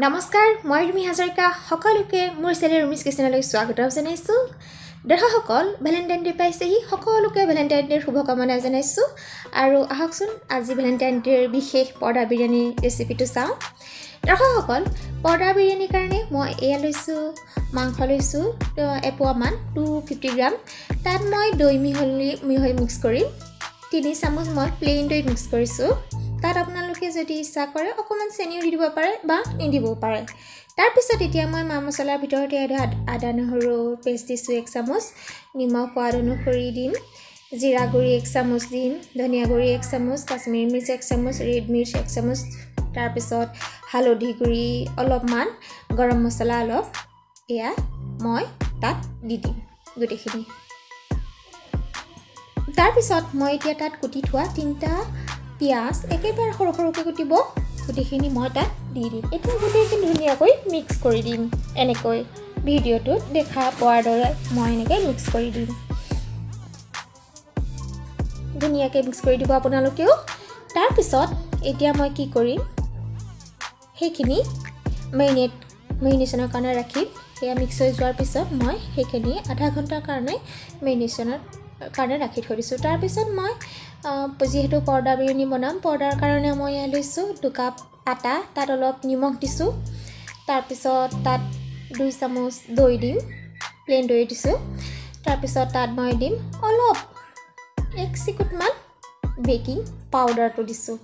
নমস্কাৰ মই ৰুমি হাজৰিকা সকলোকে মোৰ চেনেল ৰুমিছ কিচেনলৈ স্বাগতম জনাইছো দৰ্শকসকল ভ্যালেন্টাইন ডে পাইছেহি সকলোকে ভ্যালেন্টাইন ডেৰ শুভকামনা জনাইছো আৰু আহকচোন আজি ভ্যালেন্টাইন ডেৰ বিশেষ পৰ্দা বিৰিয়ানী ৰেচিপিটো চাওঁ দৰ্শকসকল পৰ্দা বিৰিয়ানীৰ কাৰণে মই এয়া লৈছো মাংস লৈছো এপোৱা মান 250 গ্ৰাম তাত মই দৈ মিহলি মিক্স কৰিম 3 চামুচ মই প্লেন দৈ মিক্স কৰিছো তাত আপোনালোকে যদি ইচ্ছা কৰে অকমান চেনিও দি দিব পাৰে বা নিদিব পাৰে তাৰ পিছত এতিয়া মই মা মছলাৰ ভিতৰতে আদা নহৰু পেষ্ট দিছো 1 চামুচ নিমখ সোৱাদ অনুসৰি দিম জিৰা গুৰি 1 চামুচ দিম ধনিয়া গুৰি 1 চামুচ কাশ্মীৰী মিৰ্চ 1 চামুচ ৰেড মিৰ্চ 1 চামুচ তাৰ পিছত হালধি গুৰি অলপমান গৰম মছলা অলপ এয়া মই তাত দি দিম গুটিখিনি তাৰ পিছত মই এতিয়া তাত কুটি থোৱা 3টা পিয়াজ একেবাৰে সৰু সৰুকৈ কুটিব গুটিখিনি মই তাত দি দিম এতিয়া গুটিখিনি ধুনীয়াকৈ মিক্স কৰি দিম এনেকৈ ভিডিঅ'টোত দেখা পোৱাৰ দৰে মই এনেকৈ মিক্স কৰি দিম ধুনীয়াকৈ মিক্স কৰি দিব আপোনালোকেও তাৰ পিছত এতিয়া মই কি কৰিম সেইখিনি মেৰিনেশ্যনৰ কাৰণে ৰাখিম এয়া মিক্স হৈ যোৱাৰ পিছত মই সেইখিনি আধা ঘণ্টাৰ কাৰণে মেৰিনেশ্যনৰ কাৰণে ৰাখি থৈ দিছোঁ তাৰ পিছত মই যিহেতু পৰ্দা বিৰিয়ানী বনাম পৰ্দাৰ কাৰণে মই এয়া লৈছোঁ 2 কাপ আটা তাত অলপ নিমখ দিছোঁ তাৰ পিছত তাত 2 চামুচ দৈ দিম প্লেন দৈ দিছোঁ তাৰ পিছত তাত মই দিম অলপ 1 চিকুটমান বেকিং পাউডাৰটো দিছোঁ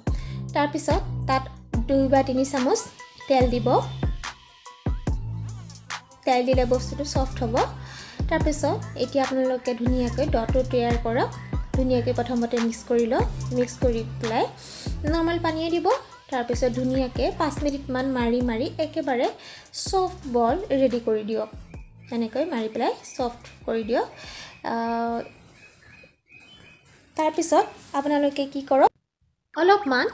তাৰ পিছত তাত 2 বা 3 চামুচ তেল দিব তেল দিলে বস্তুটো সফট হ'ব তাৰ পিছত এতিয়া আপোনালোকে ধুনীয়াকৈ ডটো তৈয়াৰ কৰক ধুনীয়াকৈ প্ৰথমতে মিক্স কৰি লওক মিক্স কৰি পেলাই নৰ্মাল পানীয়ে দিব তাৰ পিছত ধুনীয়াকৈ 5 মিনিট মান মাৰি একেবাৰে সফট বল ৰেডি কৰি দিয়ক এনেকৈ মাৰি পেলাই সফট কৰি দিয়ক তাৰ পিছত আপোনালোকে কি কৰক অলপমান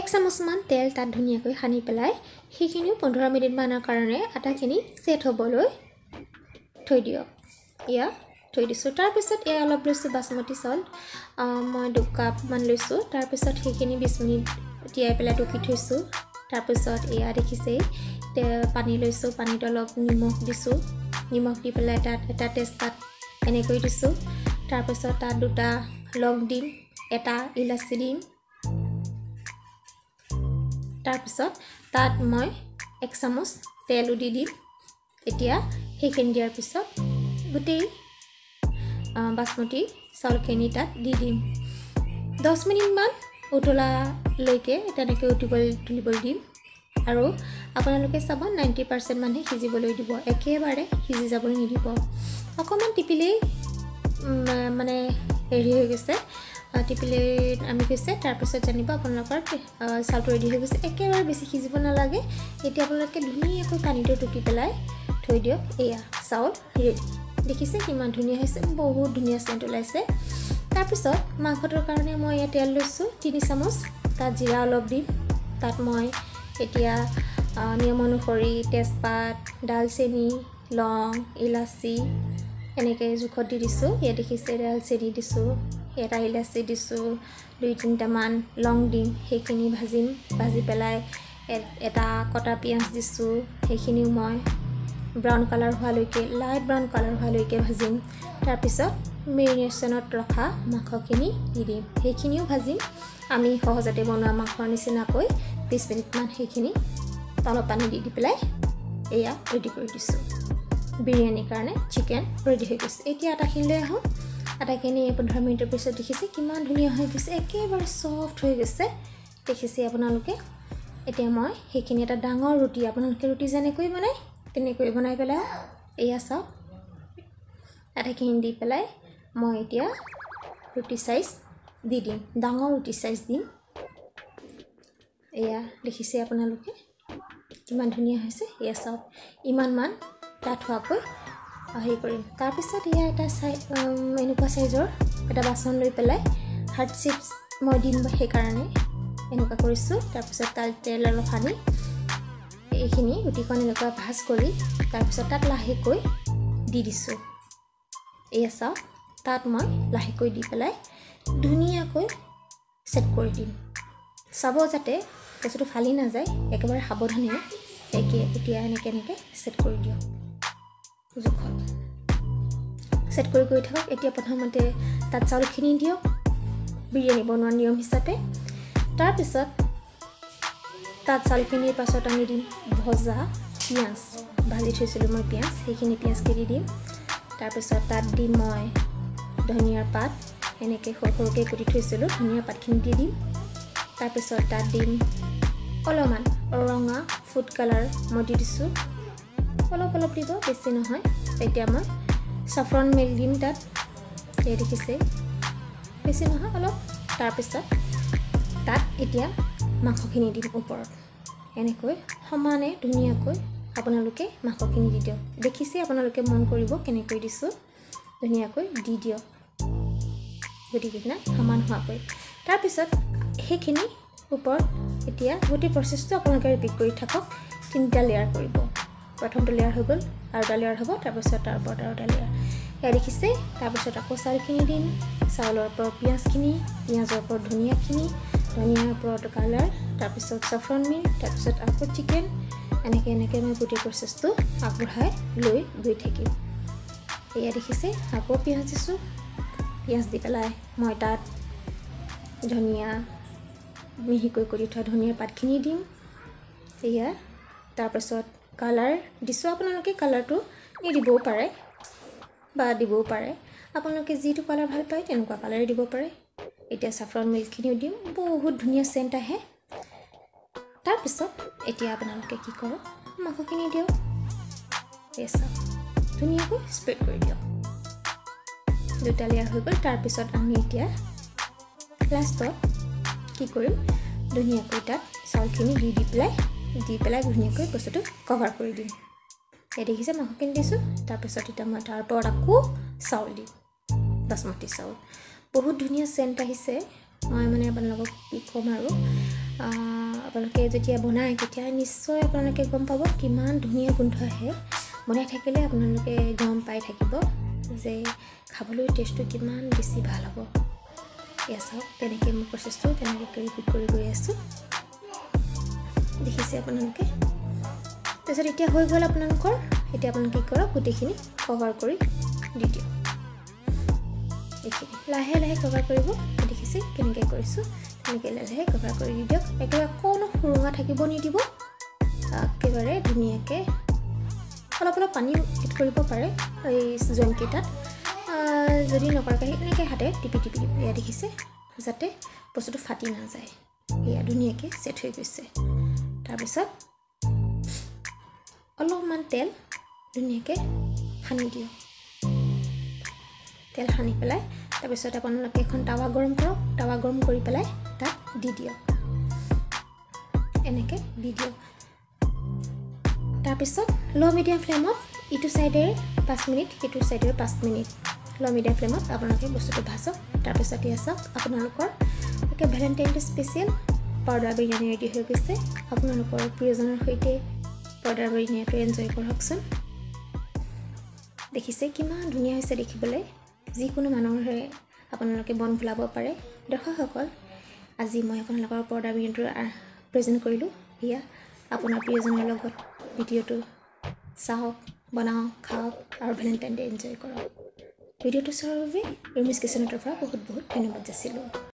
1 চামুচ মান তেল তাত ধুনীয়াকৈ সানি পেলাই সেইখিনিও 15 মিনিট মানৰ কাৰণে আটাখিনি সেট হ'বলৈ থৈ দিয়ক ইয়া থৈ দিছোঁ তাৰ পিছত এয়া অলপ লৈছোঁ বাসমতি চাউল মই 2 কাপ মান লৈছোঁ তাৰ পিছত সেইখিনি 20 মিনিট তিয়াই পেলাই টুকি থৈছোঁ তাৰ পিছত এয়া দেখিছেই পানী লৈছোঁ পানীত অলপ নিমখ দিছোঁ নিমখ দি পেলাই তাত এটা তেজপাত এনেকৈ দিছোঁ তাৰ পিছত তাত 2টা লং দিম এটা ইলাচি দিম তাৰ পিছত তাত মই 1 চামুচ তেল দি দিম এতিয়া সেইখিনি দিয়াৰ পিছত গোটেই বাসমতি চাউলখিনি তাত দি দিম 10 মিনিট মান উতলালৈকে তেনেকৈ তুলিবলৈ দিম আৰু আপোনালোকে চাব 90% মানে সিজিবলৈ দিব একেবাৰে সিজি যাবলৈ নিদিব অকমান টিপিলেই মানে ৰেডি হৈ গৈছে টিপিলে আমি কৈছে তাৰ পিছত জানিব আপোনালোকৰ চাউলটো ৰেডি হৈ গৈছে একেবাৰে বেছি সিজিব নালাগে এতিয়া আপোনালোকে ধুনীয়াকৈ পানীটো টুকি পেলাই থৈ দিয়ক এয়া চাউল ৰেডি দেখিছে কিমান ধুনীয়া হৈছে বহুত ধুনীয়া সেন্ট ওলাইছে তাৰ পিছত মাংসটোৰ কাৰণে মই এয়া তেল লৈছোঁ 3 চামুচ তাত জিৰা অলপ দিম তাত মই এতিয়া নিয়ম অনুসৰি তেজপাত ডালচেনি লং ইলাচি এনেকৈ জোখত দি দিছোঁ এয়া দেখিছে ডালচেনি দিছোঁ এটা ইলাচি দিছোঁ 2-3টা মান লং দিম সেইখিনি ভাজি পেলাই এটা কটা পিঁয়াজ দিছোঁ সেইখিনিও মই ব্ৰাউন কালাৰ হোৱালৈকে লাইট ব্ৰাউন কালাৰ হোৱালৈকে ভাজিম তাৰ পিছত মেৰিনেশ্যনত ৰখা মাংসখিনি দি দিম সেইখিনিও ভাজিম আমি সহজতে বনোৱা মাংসৰ নিচিনাকৈ 20 মিনিট মান সেইখিনি তলত পানী দি পেলাই এয়া ৰেডি কৰি দিছোঁ বিৰিয়ানীৰ কাৰণে চিকেন ৰেডি হৈ গৈছে এতিয়া আটাখিনি লৈ আহোঁ আটাখিনি 15 মিনিটৰ পিছত দেখিছে কিমান ধুনীয়া হৈ গৈছে একেবাৰে সফট হৈ গৈছে দেখিছে আপোনালোকে এতিয়া মই সেইখিনি এটা ডাঙৰ ৰুটি আপোনালোকে ৰুটি যেনেকৈ বনায় তেনেকৈ বনাই পেলাই এয়া চাওক আটাখিনি দি পেলাই মই এতিয়া ৰুটি সাইজ দি দিম ডাঙৰ ৰুটি সাইজ দিম এয়া দেখিছে আপোনালোকে কিমান ধুনীয়া হৈছে এয়া চাওক ইমানমান তাত হোৱাকৈ হেৰি কৰিম তাৰ পিছত এয়া এটা এনেকুৱা সাইজৰ এটা বাচন লৈ পেলাই হাৰ্ড চিপছ মই দিম সেইকাৰণে এনেকুৱা কৰিছোঁ তাৰ পিছত তেল অলপ সানি এইখিনি ৰুটিখন এনেকুৱা ভাজ কৰি তাৰ পিছত তাত লাহেকৈ দি দিছোঁ এয়া চাওক তাত মই লাহেকৈ দি পেলাই ধুনীয়াকৈ সেট কৰি দিম চাব যাতে বস্তুটো ফালি নাযায় একেবাৰে সাৱধানে এতিয়া এনেকৈ সেট কৰি দিয়ক জোখত সেট কৰি থাকক এতিয়া প্ৰথমতে তাত চাউলখিনি দিয়ক বিৰিয়ানী বনোৱাৰ নিয়ম হিচাপে তাৰ পিছত তাত চাউলখিনিৰ পাছত আমি দিম ভজা পিঁয়াজ ভাজি থৈছিলোঁ মই পিঁয়াজ সেইখিনি পিঁয়াজখিনি দিম তাৰ পিছত তাত দিম মই ধনিয়াৰ পাত এনেকৈ সৰুকৈ কুটি থৈছিলোঁ ধনিয়াৰ পাতখিনি দি দিম তাৰ পিছত তাত দিম অলপমান ৰঙা ফুড কালাৰ মই দি দিছোঁ অলপ দিব বেছি নহয় এতিয়া মই saffron মিল্ক দিম তাত এই দেখিছে বেছি নহয় অলপ তাৰ পিছত তাত এতিয়া মাংসখিনি দিম ওপৰত এনেকৈ সমানে ধুনীয়াকৈ আপোনালোকে মাংসখিনি দি দিয়ক দেখিছে আপোনালোকে মন কৰিব কেনেকৈ দিছোঁ ধুনীয়াকৈ দি দিয়ক গতিকে সমান হোৱাকৈ তাৰ পিছত সেইখিনি ওপৰত এতিয়া গোটেই প্ৰচেছটো আপোনালোকে ৰিপিট কৰি থাকক তিনিটা লেয়াৰ কৰিব প্ৰথমটো লেয়াৰ হৈ গ'ল আৰু এটা লেয়াৰ হ'ব তাৰ পিছত তাৰ ওপৰত আৰু এটা লেয়াৰ এয়া দেখিছে তাৰ পিছত আকৌ চাউলখিনি দিম চাউলৰ ওপৰত পিঁয়াজখিনি পিঁয়াজৰ ওপৰত ধনিয়াখিনি ধনিয়াৰ ওপৰত কালাৰ তাৰ পিছত saffron মিল্ক তাৰ পিছত আকৌ চিকেন এনেকৈ মই গোটেই প্ৰচেছটো আগবঢ়াই লৈ গৈ থাকিম এয়া দেখিছে আকৌ পিঁয়াজ দিছোঁ পিঁয়াজ দি পেলাই মই তাত ধনিয়া মিহিকৈ কৰি থোৱা ধনিয়াৰ পাতখিনি দিম এয়া তাৰপিছত কালাৰ দিছোঁ আপোনালোকে কালাৰটো নিদিবও পাৰে বা দিবও পাৰে আপোনালোকে যিটো কালাৰ ভাল পায় তেনেকুৱা কালাৰ দিব পাৰে এতিয়া saffron মিল্কখিনিও দিম বহুত ধুনীয়া সেন্ট আহে তাৰপিছত এতিয়া আপোনালোকে কি কৰক মাংসখিনি দিয়ক এছা ধুনীয়াকৈ স্প্ৰেড কৰি দিয়ক দুটা লেয়াৰ হৈ গ'ল তাৰপিছত আমি এতিয়া লাষ্টত কি কৰিম ধুনীয়াকৈ তাত চাউলখিনি দি পেলাই ধুনীয়াকৈ বস্তুটো কভাৰ কৰি দিম এই দেখিছে মাংসখিনি দিছোঁ তাৰপিছত এতিয়া মই তাৰ ওপৰত আকৌ চাউল দিম বাসমতি চাউল বহুত ধুনীয়া সেন্ট আহিছে মই মানে আপোনালোকক কি ক'ম আৰু আপোনালোকে যেতিয়া বনায় তেতিয়া নিশ্চয় আপোনালোকে গম পাব কিমান ধুনীয়া গোন্ধ আহে বনাই থাকিলে আপোনালোকে গম পাই থাকিব যে খাবলৈ টেষ্টটো কিমান বেছি ভাল হ'ব এয়া চাওক তেনেকৈ মোৰ প্ৰচেছটো তেনেকৈ ৰিপিট কৰি গৈ আছোঁ দেখিছে আপোনালোকে তাৰপিছত এতিয়া হৈ গ'ল আপোনালোকৰ এতিয়া আপোনালোকে কি কৰক গোটেইখিনি কভাৰ কৰি দি দিয়ক এইখিনি লাহে কভাৰ কৰিব দেখিছে কেনেকৈ কৰিছোঁ তেনেকৈ লাহে কভাৰ কৰি দি দিয়ক একেবাৰে কোনো সুৰুঙা থাকিব নিদিব একেবাৰে ধুনীয়াকৈ অলপ পানী এড কৰিব পাৰে এই জইনকেইটাত যদি নকৰাকৈ এনেকৈ হাতে টিপি দিব এয়া দেখিছে যাতে বস্তুটো ফাটি নাযায় এয়া ধুনীয়াকৈ ছেট হৈ গৈছে তাৰপিছত অলপমান তেল ধুনীয়াকৈ সানি দিয়ক তেল সানি পেলাই তাৰপিছত আপোনালোকে এখন টাৱা গৰম কৰক টাৱা গৰম কৰি পেলাই তাত দি দিয়ক এনেকৈ দি দিয়ক তাৰপিছত ল' মিডিয়াম ফ্লেমত ইটো ছাইডে 5 মিনিট সিটো ছাইডে 5 মিনিট ল' মিডিয়াম ফ্লেমত আপোনালোকে বস্তুটো ভাজক তাৰপিছত এয়া চাওক আপোনালোকৰ একে Valentine day special powder biryani ready হৈ গৈছে আপোনালোকৰ প্ৰিয়জনৰ সৈতে পাউডাৰ বিৰিয়ানীটো এনজয় কৰকচোন দেখিছে কিমান ধুনীয়া হৈছে দেখিবলৈ যিকোনো মানুহৰে আপোনালোকে মন ভুলাব পাৰে দৰ্শকসকল আজি মই আপোনালোকৰ পাউডাৰ বিৰিয়ানীটো প্ৰেজেণ্ট কৰিলোঁ এয়া আপোনাৰ প্ৰিয়জনৰ লগত ভিডিঅ'টো চাওক বনাওক খাওক আৰু ভেলেণ্টাইন ডে এনজয় কৰক ভিডিঅ'টো চোৱাৰ বাবে ৰুমিছ কিচেনৰ পৰা বহুত ধন্যবাদ যাচিলোঁ